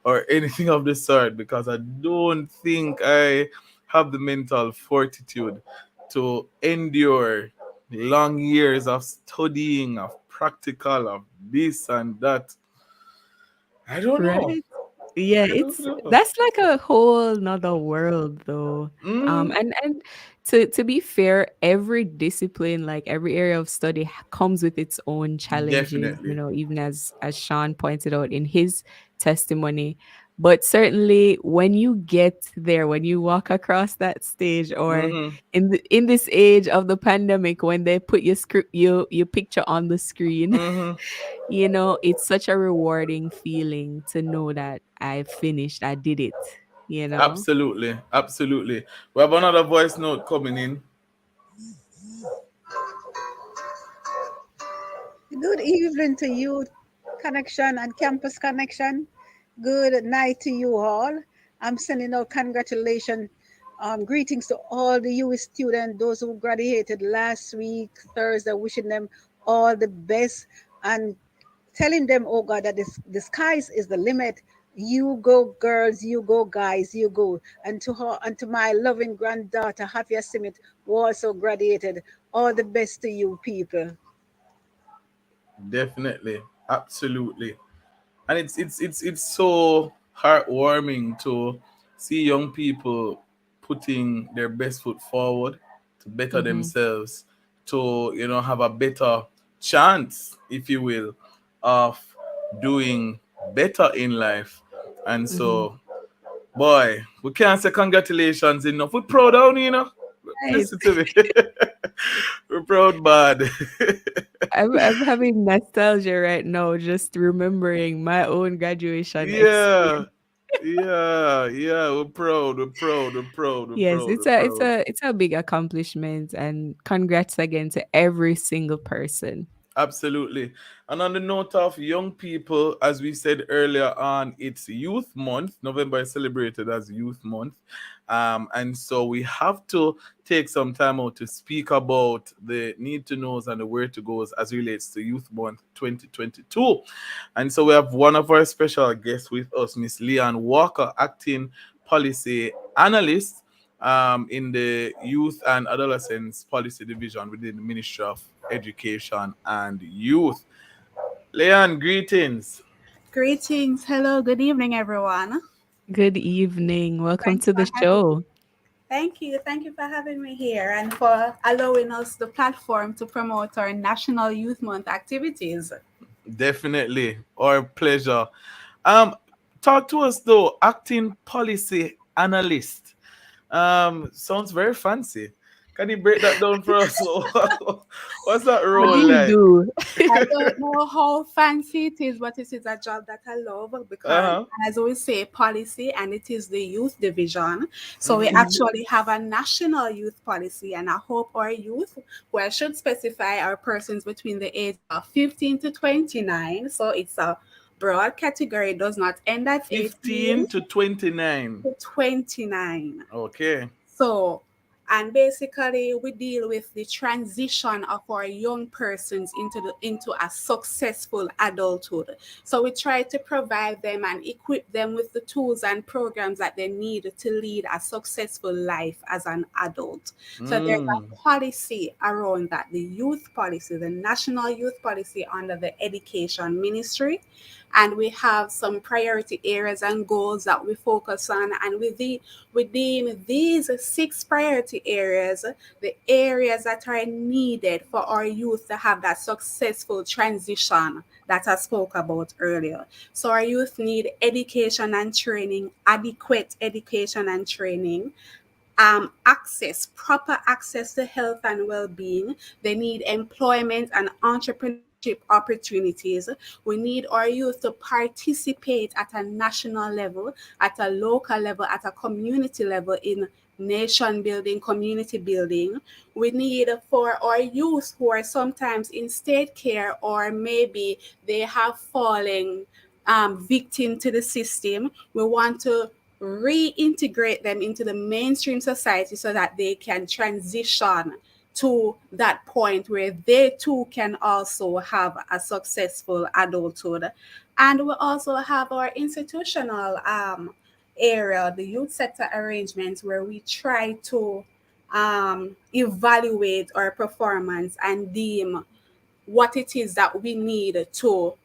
or anything of the sort because I don't think I have the mental fortitude to endure long years of studying, of practical, of this and that. I don't know. Right? Yeah, I don't it's know. that's like a whole nother world though. And to be fair, every discipline, like every area of study comes with its own challenges, Definitely. even as Sean pointed out in his testimony. But certainly when you get there, when you walk across that stage, or Mm-hmm. in this age of the pandemic when they put your picture on the screen, Mm-hmm. it's such a rewarding feeling to know that I finished, I did it, you know? Absolutely. Absolutely. We have another voice note coming in. Good evening to you, Connection and Campus Connection. Good night to you all. I'm sending out congratulations, greetings to all the US students, those who graduated last week, Thursday, wishing them all the best and telling them, oh God, that the skies is the limit. You go, girls, you go, guys, you go. And to her and to my loving granddaughter, Hafia Simit, who also graduated. All the best to you people. Definitely. Absolutely. And it's so heartwarming to see young people putting their best foot forward to better Mm-hmm. themselves, to have a better chance, if you will, of doing better in life. And Mm-hmm. so, boy, we can't say congratulations enough. We're proud of you. Right. Listen to me. We're proud bad. I'm having nostalgia right now, just remembering my own graduation Yeah, experience. yeah. We're proud. We're proud. We're proud. We're Yes, proud. it's We're a it's proud. a it's a big accomplishment, and congrats again to every single person. Absolutely. And on the note of young people, as we said earlier on, it's Youth Month. November is celebrated as Youth Month. And so we have to take some time out to speak about the need to knows and the where to goes as relates to Youth Month 2022. And so we have one of our special guests with us, Miss Leanne Walker, acting policy analyst in the Youth and Adolescents Policy Division within the Ministry of Education and Youth. Leon, greetings. Greetings. Hello. Good evening, everyone. Good evening. Welcome Thanks to for the having me. show. Thank you. Thank you for having me here and for allowing us the platform to promote our National Youth Month activities. Definitely. Our pleasure. Um, Talk to us though, acting policy analyst. Sounds very fancy. Can you break that down for us? What's that What do role you like? do? I don't know how fancy it is, but it is a job that I love because, Uh-huh. as we say, policy, and it is the youth division. So we Mhm. actually have a national youth policy, and I hope our youth, well, I should specify our persons between the age of 15 to 29. So it's a broad category, it does not end at 15 18 to 29. to 29. Okay. So And basically we deal with the transition of our young persons into a successful adulthood. So we try to provide them and equip them with the tools and programs that they need to lead a successful life as an adult. So there's a policy around that, the youth policy, the national youth policy under the education ministry, and we have some priority areas and goals that we focus on. And within these 6 priority areas, the areas that are needed for our youth to have that successful transition that I spoke about earlier. So our youth need education and training, adequate education and training, proper access to health and well-being. They need employment and entrepreneurship opportunities. We need our youth to participate at a national level, at a local level, at a community level in nation building, community building. We need for our youth who are sometimes in state care or maybe they have fallen victim to the system. We want to reintegrate them into the mainstream society so that they can transition to that point where they too can also have a successful adulthood. And we also have our institutional area, the youth sector arrangements, where we try to evaluate our performance and deem what it is that we need to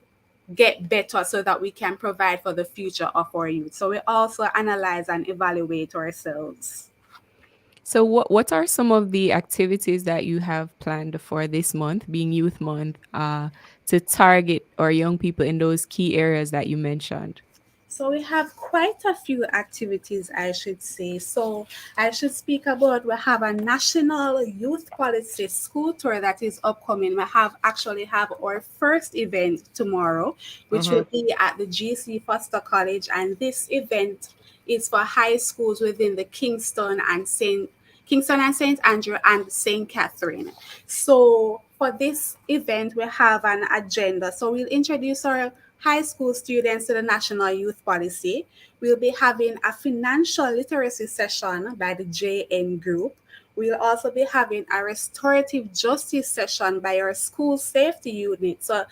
get better so that we can provide for the future of our youth. So we also analyze and evaluate ourselves. So what are some of the activities that you have planned for this month, being Youth Month, to target our young people in those key areas that you mentioned? So we have quite a few activities, I should say. So I should speak about we have a national youth policy school tour that is upcoming. We actually have our first event tomorrow, which will be at the GC Foster College, and this event is for high schools within the Kingston and St. Andrew and St. Catherine. So for this event, we have an agenda. So we'll introduce our high school students to the National Youth Policy. We'll be having a financial literacy session by the JN Group. We'll also be having a restorative justice session by our school safety unit. So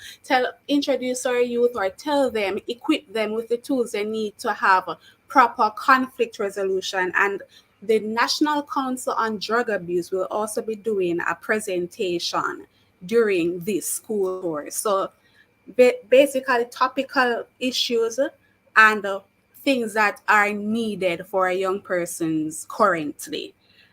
introduce our youth or tell them, equip them with the tools they need to have proper conflict resolution. And the National Council on Drug Abuse will also be doing a presentation during this school tour. So basically topical issues and things that are needed for young persons currently.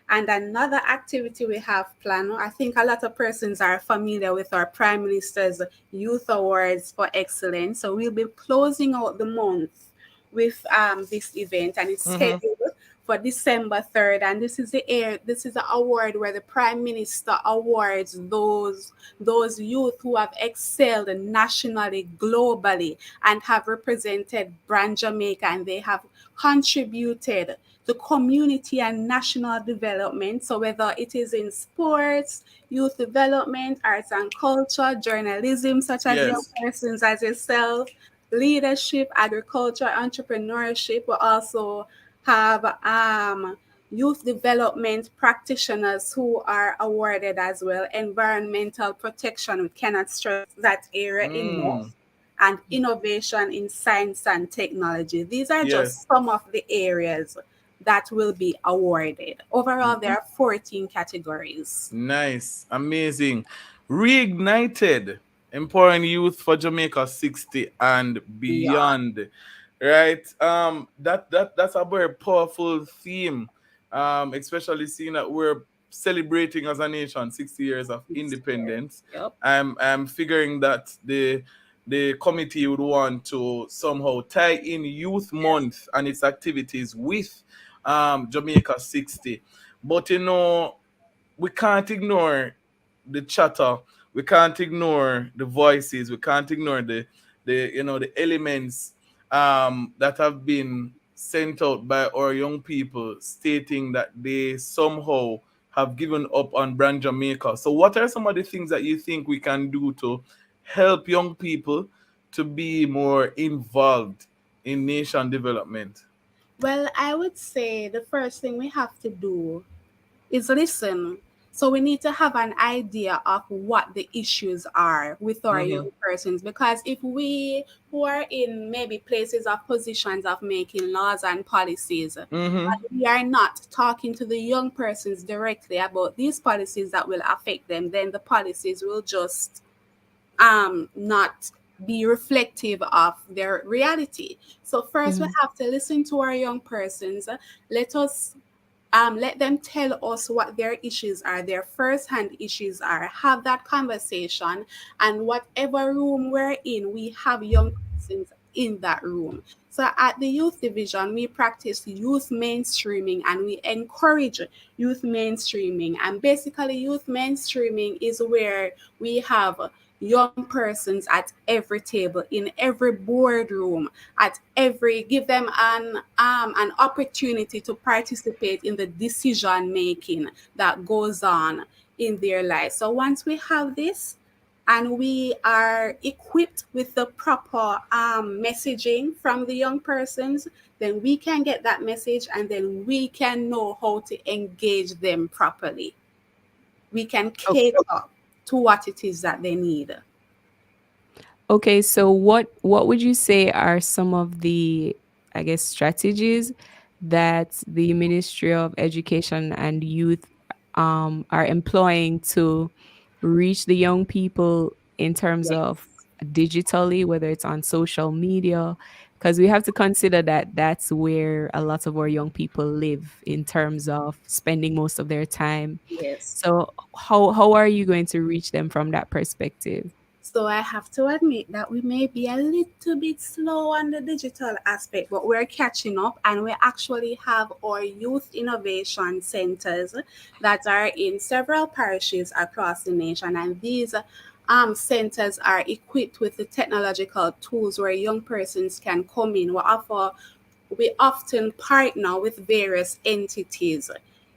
And another activity we have planned, I think a lot of persons are familiar with our Prime Minister's Youth Awards for Excellence. So we'll be closing out the month with this event, and it's scheduled for December 3rd. And this is the award where the Prime Minister awards those youth who have excelled nationally, globally, and have represented brand Jamaica, and they have contributed to community and national development. So whether it is in sports, youth development, arts and culture, journalism, such as young persons as yourself, leadership, agriculture, entrepreneurship, we also have youth development practitioners who are awarded as well, environmental protection, we cannot stress that area enough, and innovation in science and technology. These are just some of the areas that will be awarded. Overall, there are 14 categories. Nice, amazing. Reignited, empowering youth for Jamaica 60 and beyond. Right? That's a very powerful theme. Especially seeing that we're celebrating as a nation 60 years of independence. I'm figuring that the committee would want to somehow tie in Youth Month and its activities with Jamaica 60. But we can't ignore the chatter, we can't ignore the voices, we can't ignore the elements that have been sent out by our young people stating that they somehow have given up on brand Jamaica. So what are some of the things that you think we can do to help young people to be more involved in nation development? Well, I would say the first thing we have to do is listen. So we need to have an idea of what the issues are with our young persons, because if we who are in maybe places of positions of making laws and policies, but we are not talking to the young persons directly about these policies that will affect them, then the policies will just not be reflective of their reality. So first we have to listen to our young persons. Let them tell us what their issues are, their first-hand issues are. Have that conversation, and whatever room we're in, we have young persons in that room. So at the youth division, we practice youth mainstreaming and we encourage youth mainstreaming. And basically, youth mainstreaming is where we have young persons at every table, in every boardroom, at every give them an opportunity to participate in the decision making that goes on in their life. So once we have this and we are equipped with the proper messaging from the young persons, then we can get that message and then we can know how to engage them properly. We can cater to what it is that they need. Okay, so what would you say are some of the, I guess, strategies that the Ministry of Education and Youth are employing to reach the young people in terms of digitally, whether it's on social media? Because we have to consider that that's where a lot of our young people live in terms of spending most of their time. Yes. So how are you going to reach them from that perspective? So I have to admit that we may be a little bit slow on the digital aspect, but we're catching up, and we actually have our youth innovation centers that are in several parishes across the nation, and these centers are equipped with the technological tools where young persons can come in. We often partner with various entities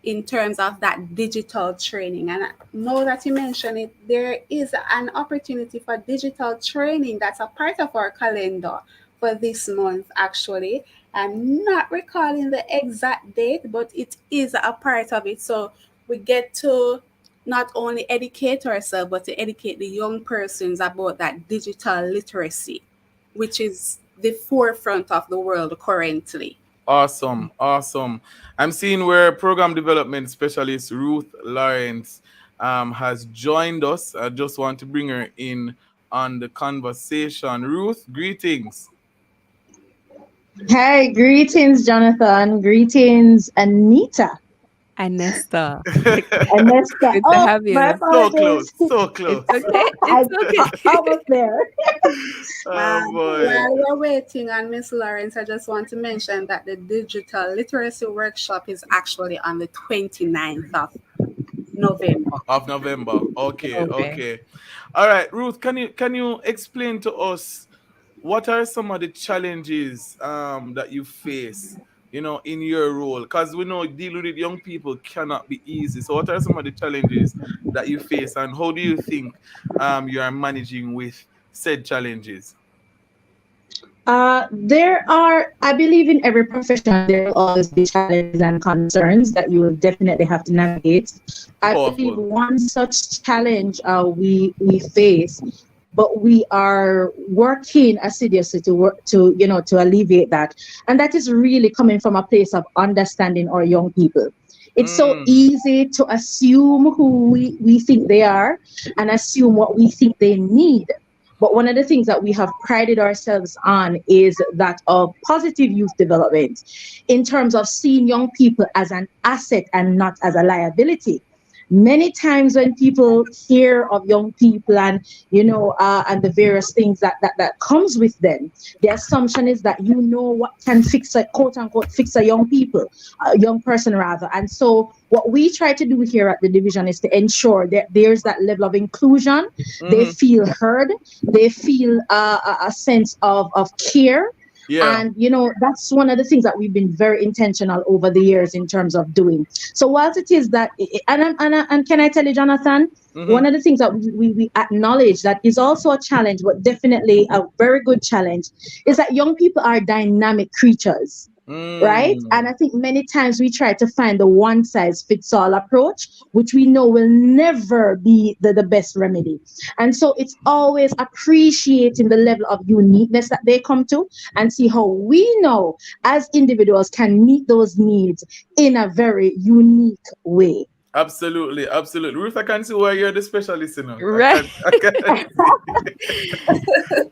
in terms of that digital training. And now that you mention it, there is an opportunity for digital training that's a part of our calendar for this month, actually. I'm not recalling the exact date, but it is a part of it. So we get to not only educate ourselves, but to educate the young persons about that digital literacy, which is the forefront of the world currently. Awesome, awesome. I'm seeing where program development specialist Ruth Lawrence has joined us. I just want to bring her in on the conversation. Ruth, greetings. Hey, greetings, Jonathan. Greetings, Anita. Anesta. Anesta. Good to Oh, have my you. So close, apologies. so close. It's okay. It's okay. Almost there. Oh boy. While we're waiting on Miss Lawrence, I just want to mention that the digital literacy workshop is actually on the 29th of November. Of November. Okay, Okay. okay. All right, Ruth, can you explain to us what are some of the challenges that you face, in your role? Because we know dealing with young people cannot be easy. So what are some of the challenges that you face, and how do you think you are managing with said challenges? There are, I believe in every profession, there will always be challenges and concerns that you will definitely have to navigate. I believe Powerful. one such challenge we face, but we are working assiduously to work to alleviate that, and that is really coming from a place of understanding our young people. It's so easy to assume who we think they are and assume what we think they need. But one of the things that we have prided ourselves on is that of positive youth development in terms of seeing young people as an asset and not as a liability. Many times when people hear of young people and the various things that comes with them, the assumption is that what can fix a quote unquote fix a young person rather. And so what we try to do here at the division is to ensure that there's that level of inclusion. They feel heard, they feel a sense of care. Yeah. And that's one of the things that we've been very intentional over the years in terms of doing. So whilst it is that, and can I tell you, Jonathan, one of the things that we acknowledge that is also a challenge, but definitely a very good challenge, is that young people are dynamic creatures. right? And I think many times we try to find the one size fits all approach, which we know will never be the best remedy. And so it's always appreciating the level of uniqueness that they come to and see how we know as individuals can meet those needs in a very unique way. Absolutely, absolutely. Ruth, I can see why you're the specialist, you know. Right. I can see.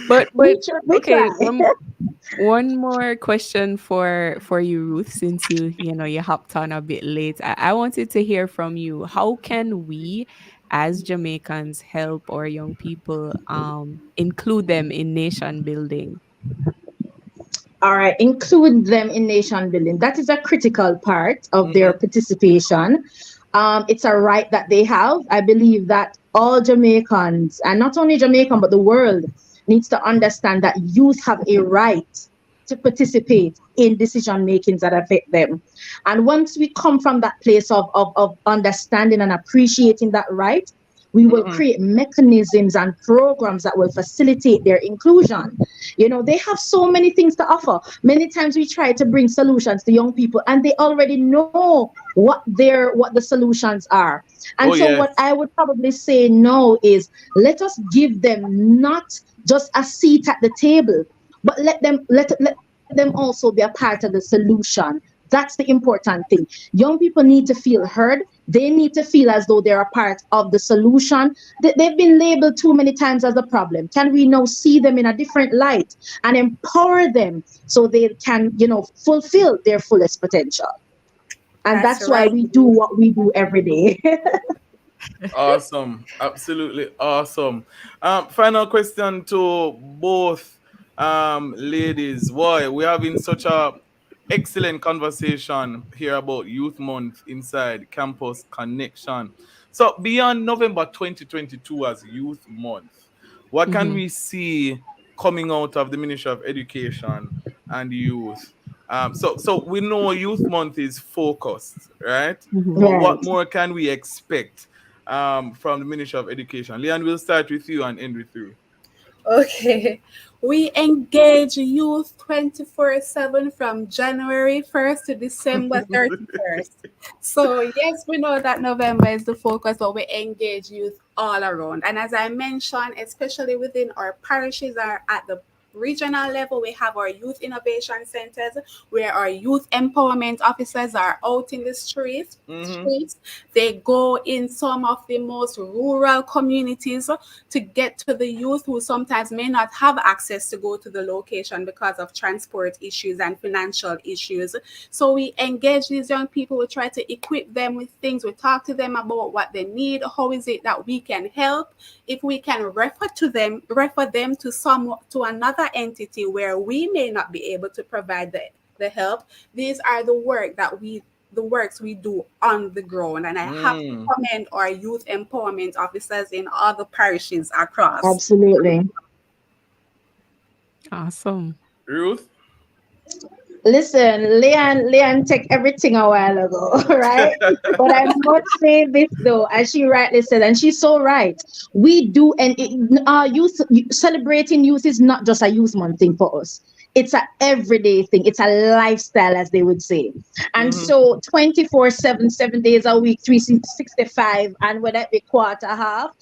But We okay, try. one more question for you, Ruth, since you hopped on a bit late. I wanted to hear from you. How can we as Jamaicans help our young people include them in nation building? All right, include them in nation building. That is a critical part of their participation. It's a right that they have. I believe that all Jamaicans, and not only Jamaican, but the world, needs to understand that youth have a right to participate in decision makings that affect them. And once we come from that place of understanding and appreciating that right, we will create mechanisms and programs that will facilitate their inclusion. They have so many things to offer. Many times we try to bring solutions to young people and they already know what the solutions are. And what I would probably say no is, let us give them not just a seat at the table, but let them also be a part of the solution. That's the important thing. Young people need to feel heard. They need to feel as though they're a part of the solution. They've been labeled too many times as a problem. Can we now see them in a different light and empower them so they can, fulfill their fullest potential? And that's why we do what we do every day. Awesome. Absolutely awesome. Final question to both ladies. Boy, we're having such a excellent conversation here about Youth Month inside Campus Connection. So beyond November 2022 as Youth Month, what can we see coming out of the Ministry of Education and Youth? So we know Youth Month is focused, right? But what more can we expect from the Ministry of Education? Leon, we'll start with you and end with you. Okay. We engage youth 24/7 from January 1st to December 31st. So, yes, we know that November is the focus, but we engage youth all around. And as I mentioned, especially within our parishes or at the regional level, we have our youth innovation centers where our youth empowerment officers are out in the streets. They go in some of the most rural communities to get to the youth who sometimes may not have access to go to the location because of transport issues and financial issues. So we engage these young people. We try to equip them with things. We talk to them about what they need. How is it that we can help? If we can refer them to another entity where we may not be able to provide the help. These are the works we do on the ground, and I have to commend our youth empowerment officers in all the parishes across. Absolutely. Awesome. Ruth? Listen, Leon take everything a while ago, right? But I must say this though, as she rightly said, and she's so right. We do, and youth celebrating youth is not just a youth month thing for us. It's an everyday thing. It's a lifestyle, as they would say. And so 24/7, 7 days a week, 365, and whether it be quarter half,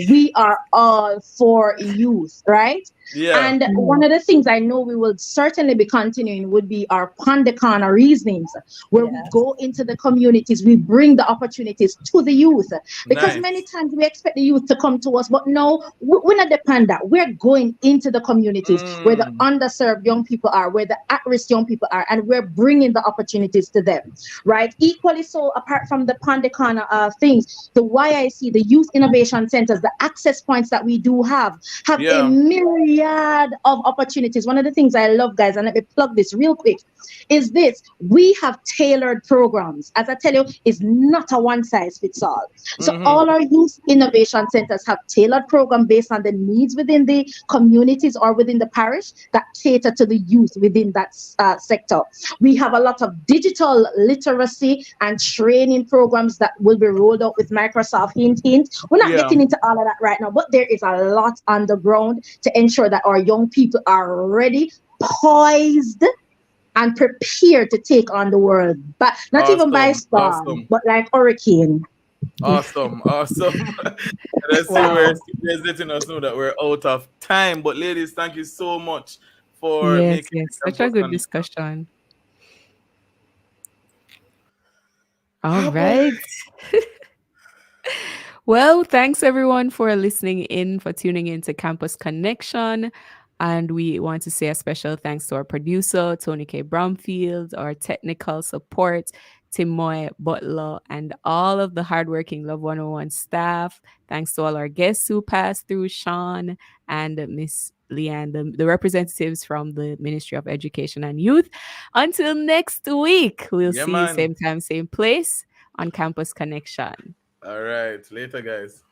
we are all for youth, right? Yeah. And one of the things I know we will certainly be continuing would be our Pandekana reasonings, where we go into the communities, we bring the opportunities to the youth. Because many times we expect the youth to come to us, but no, we're not dependent that. We're going into the communities where the underserved young people are, where the at-risk young people are, and we're bringing the opportunities to them, right? Equally so, apart from the Pandekana things, the YIC, the Youth Innovation Centers, the access points that we do have a myriad of opportunities. One of the things I love, guys, and let me plug this real quick, is this: we have tailored programs. As I tell you, it's not a one size fits all. So all our youth innovation centers have tailored programs based on the needs within the communities or within the parish that cater to the youth within that sector. We have a lot of digital literacy and training programs that will be rolled out with Microsoft. Hint. We're not getting into all of that right now, but there is a lot on the ground to ensure that our young people are ready, poised, and prepare to take on the world, but not even by Awesome. storm, Awesome. but like hurricane. Awesome. Awesome. Let's see Wow. where Studio is letting us know that we're out of time. But ladies, thank you so much for Yes, making yes. the Such a campus good connection. discussion. All Oh, boy. right. Well, thanks everyone for listening in, for tuning in to Campus Connection. And we want to say a special thanks to our producer, Tony K. Bromfield, our technical support, Timoy Butler, and all of the hardworking Love 101 staff. Thanks to all our guests who passed through, Sean and Miss Leanne, the representatives from the Ministry of Education and Youth. Until next week, we'll Yeah, see you man. same time, same place on Campus Connection. All right. Later, guys.